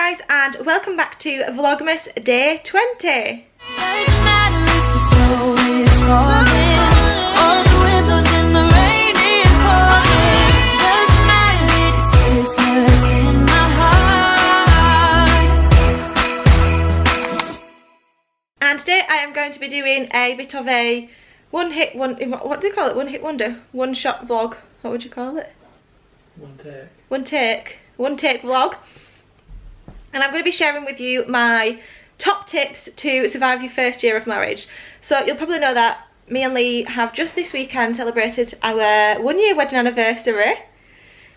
guys, and welcome back to Vlogmas Day 20. And today I am going to be doing a bit of a what do you call it? One hit wonder? One shot vlog. What would you call it? One take vlog. And I'm going to be sharing with you my top tips to survive your first year of marriage. So you'll probably know that me and Lee have just this weekend celebrated our 1 year wedding anniversary,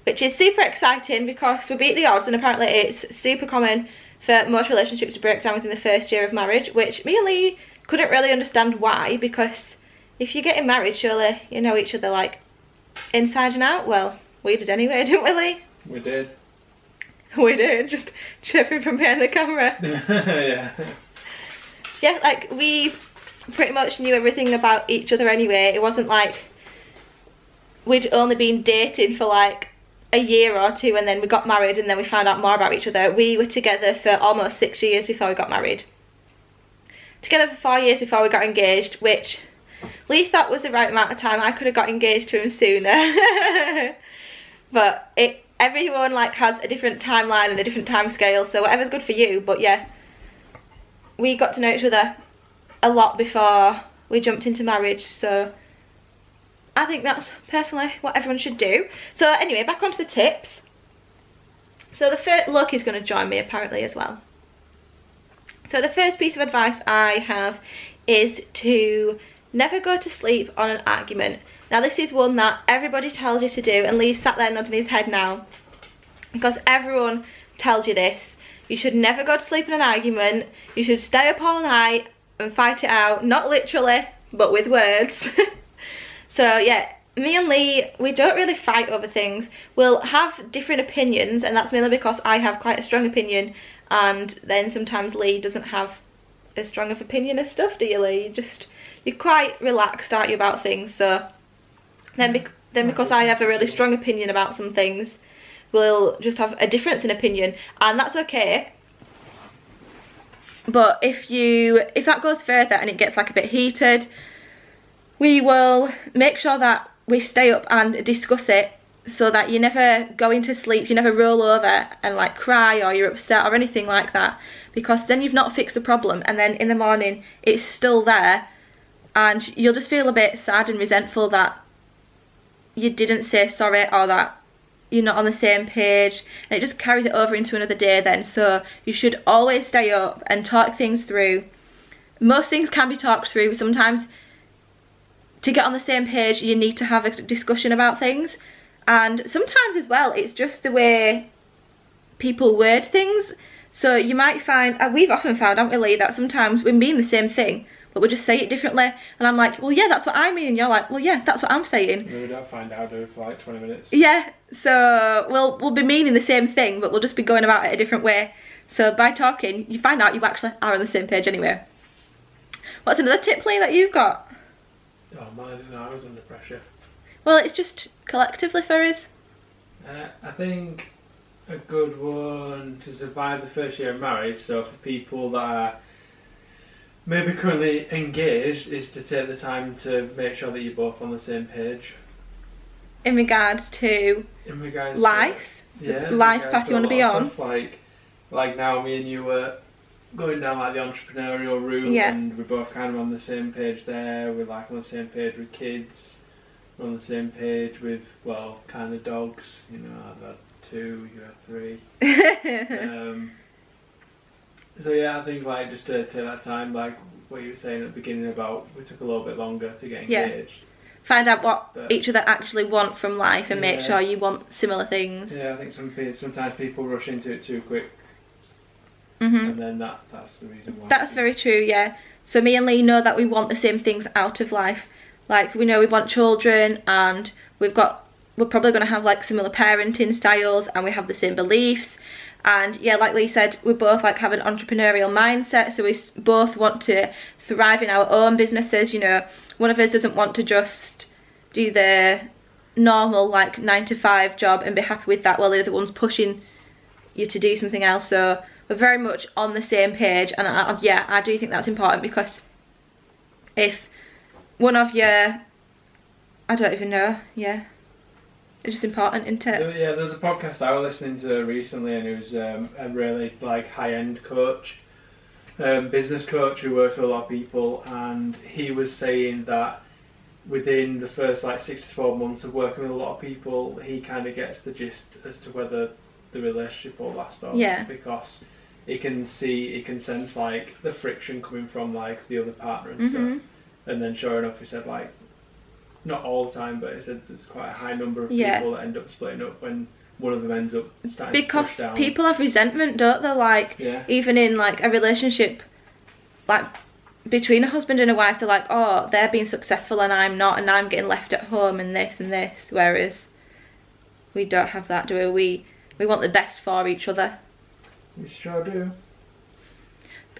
which is super exciting because we beat the odds, and apparently it's super common for most relationships to break down within the first year of marriage, which me and Lee couldn't really understand why, because if you're getting married, surely you know each other like inside and out. Well, we did anyway, didn't we, Lee? We did. We did, just chirping from behind the camera. Yeah. Yeah, like we pretty much knew everything about each other anyway. It wasn't like we'd only been dating for like a year or two and then we got married and then we found out more about each other. We were together for almost 6 years before we got married. Together for 4 years before we got engaged, which Lee thought was the right amount of time. I could have got engaged to him sooner. But everyone like has a different timeline and a different time scale, so whatever's good for you. But yeah, we got to know each other a lot before we jumped into marriage, so I think that's personally what everyone should do. So anyway, back onto the tips. So the first, Loki's going to join me apparently as well. So the first piece of advice I have is to never go to sleep on an argument. Now this is one that everybody tells you to do, and Lee's sat there nodding his head now, because everyone tells you this. You should never go to sleep in an argument. You should stay up all night and fight it out, not literally, but with words. So yeah, me and Lee, we don't really fight over things. We'll have different opinions, and that's mainly because I have quite a strong opinion, and then sometimes Lee doesn't have as strong of opinion as stuff, do you, Lee? You're quite relaxed, aren't you, about things? So then because I have a really strong opinion about some things, we'll just have a difference in opinion, and that's okay. But if that goes further and it gets like a bit heated, we will make sure that we stay up and discuss it, so that you never go into sleep, you never roll over and like cry or you're upset or anything like that, because then you've not fixed the problem, and then in the morning it's still there and you'll just feel a bit sad and resentful that you didn't say sorry, or that you're not on the same page, and it just carries it over into another day then. So you should always stay up and talk things through. Most things can be talked through. Sometimes to get on the same page you need to have a discussion about things, and sometimes as well it's just the way people word things. So you might find, we've often found, haven't we, Lee, that sometimes we mean the same thing but we'll just say it differently, and I'm like, well yeah, that's what I mean, and you're like, well yeah, that's what I'm saying. We don't find out for like 20 minutes. Yeah, so we'll be meaning the same thing, but we'll just be going about it a different way. So by talking, you find out you actually are on the same page anyway. What's another tip, Lee, that you've got? Oh man, I didn't know I was under pressure. Well, it's just collectively for us. I think a good one to survive the first year of marriage, so for people that are maybe currently engaged, is to take the time to make sure that you're both on the same page. In regards to life? Yeah, life path you want to be on? Like now me and you were going down like the entrepreneurial route, yeah, and we're both kind of on the same page there. We're like on the same page with kids. We're on the same page with, well, kind of dogs. You know, I've had 2, you have 3. So yeah, I think like just to take that time, like what you were saying at the beginning about we took a little bit longer to get engaged. Yeah. Find out what each other actually want from life, and make sure you want similar things. Yeah, I think sometimes people rush into it too quick. And then that's the reason why. That's very true, yeah. So me and Lee know that we want the same things out of life. Like, we know we want children, and we're probably going to have like similar parenting styles, and we have the same beliefs. And yeah, like Lee said, we both like have an entrepreneurial mindset, so we both want to thrive in our own businesses. You know, one of us doesn't want to just do the normal like 9 to 5 job and be happy with that, while the other one's pushing you to do something else. So we're very much on the same page. And yeah, I do think that's important, because if one of you, I don't even know, yeah, it's just important, isn't it? Yeah, there's a podcast I was listening to recently, and it was a really like high-end coach, business coach who works with a lot of people, and he was saying that within the first like 6 to 12 months of working with a lot of people, he kind of gets the gist as to whether the relationship will last or not, because he can sense like the friction coming from like the other partner and stuff. And then sure enough, he said like, not all the time, but he said there's quite a high number of people that end up splitting up when one of them ends up starting to push down. Because people have resentment, don't they? Like, even in like a relationship, like between a husband and a wife, they're like, oh, they're being successful and I'm not, and I'm getting left at home and this and this. Whereas we don't have that, do we? We want the best for each other. We sure do.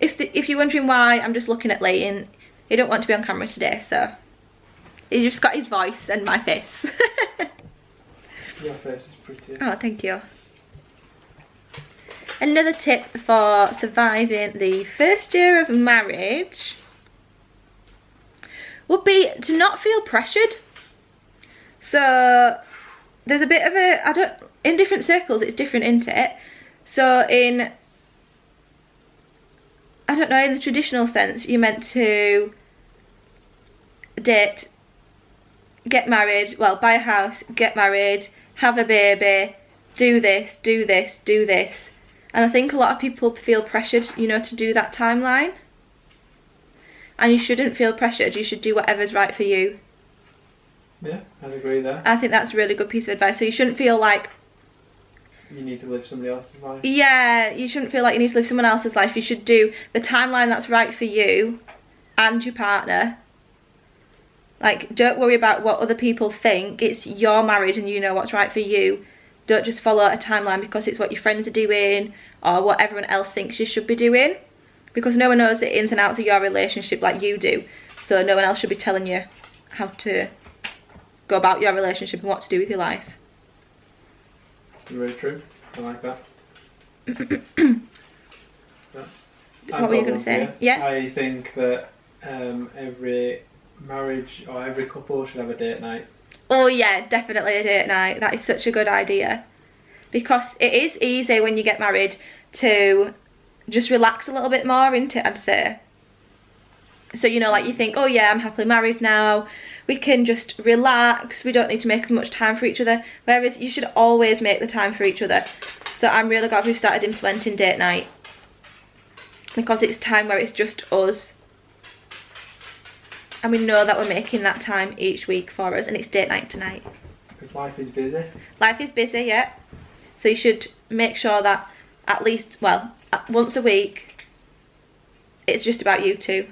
If you're wondering why I'm just looking at Leighton, he don't want to be on camera today, so he's just got his voice and my face. Your face is pretty. Oh, thank you. Another tip for surviving the first year of marriage would be to not feel pressured. So there's a bit of a, in different circles it's different, isn't it? So in, I don't know, in the traditional sense, you're meant to date, get married, well, buy a house, get married, have a baby, do this, do this, do this. And I think a lot of people feel pressured, you know, to do that timeline. And you shouldn't feel pressured, you should do whatever's right for you. Yeah, I'd agree there. I think that's a really good piece of advice. So you shouldn't feel like you need to live somebody else's life. Yeah, you shouldn't feel like you need to live someone else's life. You should do the timeline that's right for you and your partner. Like, don't worry about what other people think. It's your marriage and you know what's right for you. Don't just follow a timeline because it's what your friends are doing or what everyone else thinks you should be doing. Because no one knows the ins and outs of your relationship like you do. So no one else should be telling you how to go about your relationship and what to do with your life. Very true. I like that. What were you going to say? Yeah. I think that every marriage or every couple should have a date night. Oh yeah, definitely a date night. That is such a good idea. Because it is easy when you get married to just relax a little bit more, isn't it, I'd say. So, you know, like you think, oh yeah, I'm happily married now. We can just relax. We don't need to make as much time for each other. Whereas you should always make the time for each other. So I'm really glad we've started implementing date night. Because it's time where it's just us. And we know that we're making that time each week for us, and it's date night tonight. Because life is busy. Life is busy, yeah. So you should make sure that at least, well, once a week, it's just about you two.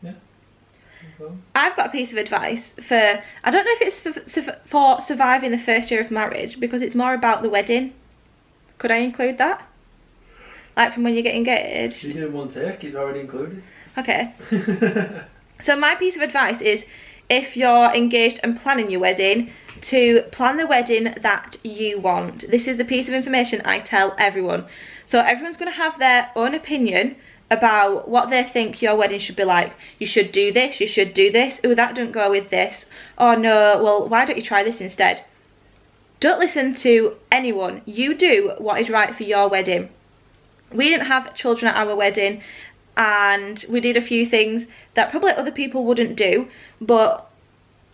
Yeah. Okay. I've got a piece of advice for, I don't know if it's for surviving the first year of marriage, because it's more about the wedding. Could I include that? Like from when you get engaged? You did one take, it's already included. Okay. So my piece of advice is, if you're engaged and planning your wedding, to plan the wedding that you want. This is the piece of information I tell everyone. So everyone's going to have their own opinion about what they think your wedding should be like. You should do this, you should do this. Oh, that don't go with this. Oh no, well, why don't you try this instead? Don't listen to anyone. You do what is right for your wedding. We didn't have children at our wedding, and we did a few things that probably other people wouldn't do, but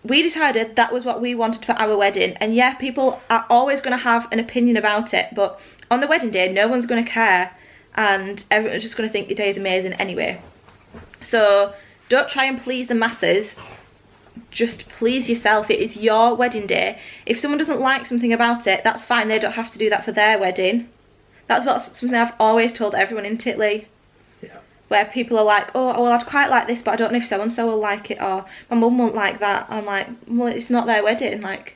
we decided that was what we wanted for our wedding. And yeah, people are always going to have an opinion about it, but on the wedding day, no one's going to care, and everyone's just going to think your day is amazing anyway. So don't try and please the masses. Just please yourself. It is your wedding day. If someone doesn't like something about it, that's fine. They don't have to do that for their wedding. That's something I've always told everyone in Italy. Yeah. Where people are like, oh, well, I'd quite like this, but I don't know if so-and-so will like it, or my mum won't like that. I'm like, well, it's not their wedding. Like,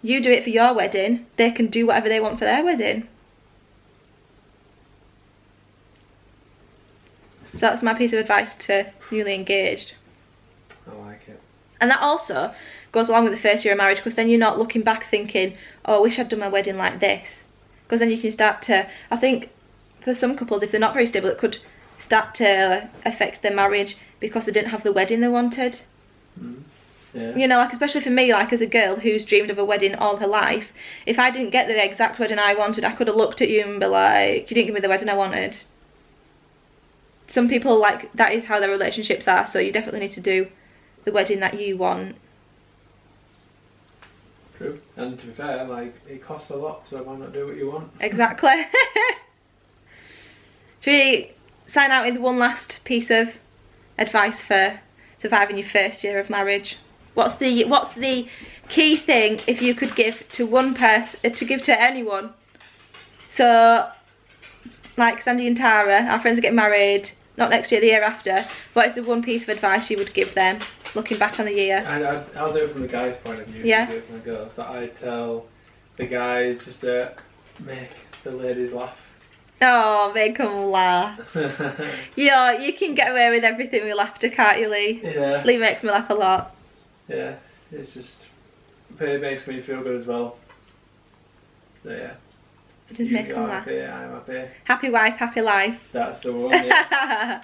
you do it for your wedding. They can do whatever they want for their wedding. So that's my piece of advice to newly engaged. I like it. And that also goes along with the first year of marriage, because then you're not looking back thinking, oh, I wish I'd done my wedding like this. because then you can start to, I think for some couples, if they're not very stable, it could start to affect their marriage because they didn't have the wedding they wanted. Yeah. You know, like especially for me, like as a girl who's dreamed of a wedding all her life, if I didn't get the exact wedding I wanted, I could have looked at you and be like, you didn't give me the wedding I wanted. Some people, like, that is how their relationships are, so you definitely need to do the wedding that you want. True. And to be fair, like, it costs a lot, so why not do what you want? Exactly. Should we sign out with one last piece of advice for surviving your first year of marriage? What's the key thing if you could give to one person, to give to anyone? So, like Sandy and Tara, our friends are getting married, not next year, the year after. What is the one piece of advice you would give them, looking back on the year? I'll do it from the guy's point of view. Yeah. Do it from the girls. So I tell the guys just to make the ladies laugh. Oh, make them laugh. Yeah, you can get away with everything with laughter, can't you, Lee? Yeah. Lee makes me laugh a lot. Yeah, it's just, it makes me feel good as well. So yeah. Just make them laugh. Happy, I'm happy. Happy wife, happy life. That's the one, yeah.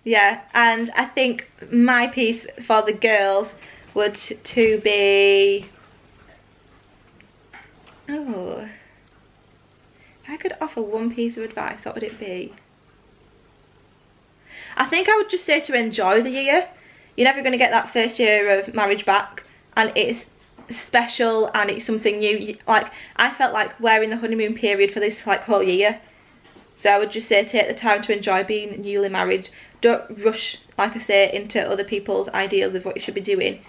Yeah, and I think my piece for the girls would to be, oh, if I could offer one piece of advice, what would it be? I think I would just say to enjoy the year. You're never going to get that first year of marriage back, and it's special and it's something new. Like, I felt like we're in the honeymoon period for this like whole year, so I would just say take the time to enjoy being newly married. Don't rush, like I say, into other people's ideas of what you should be doing,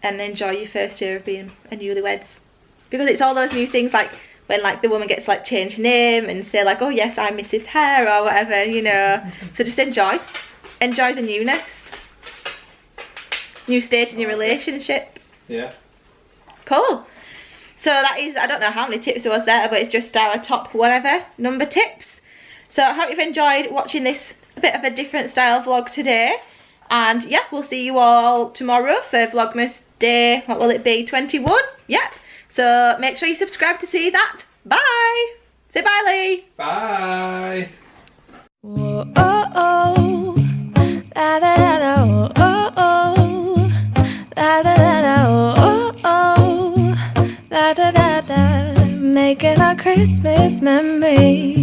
and enjoy your first year of being a newlyweds, because it's all those new things, like when like the woman gets like change her name and say like, oh yes, I'm Mrs. Hare or whatever, you know. So just enjoy the newness, new stage in your relationship. Yeah. Cool. So that is, I don't know how many tips there was there, but it's just our top whatever number tips. So I hope you've enjoyed watching this bit of a different style vlog today. And yeah, we'll see you all tomorrow for Vlogmas day, what will it be, 21? Yep. So make sure you subscribe to see that. Bye. Say bye, Lee. Bye. Whoa, oh, oh. Da, da, da, da, oh, oh, oh. Da, da, da, da, oh, oh, oh. Da, da, da, da. Making our Christmas memories.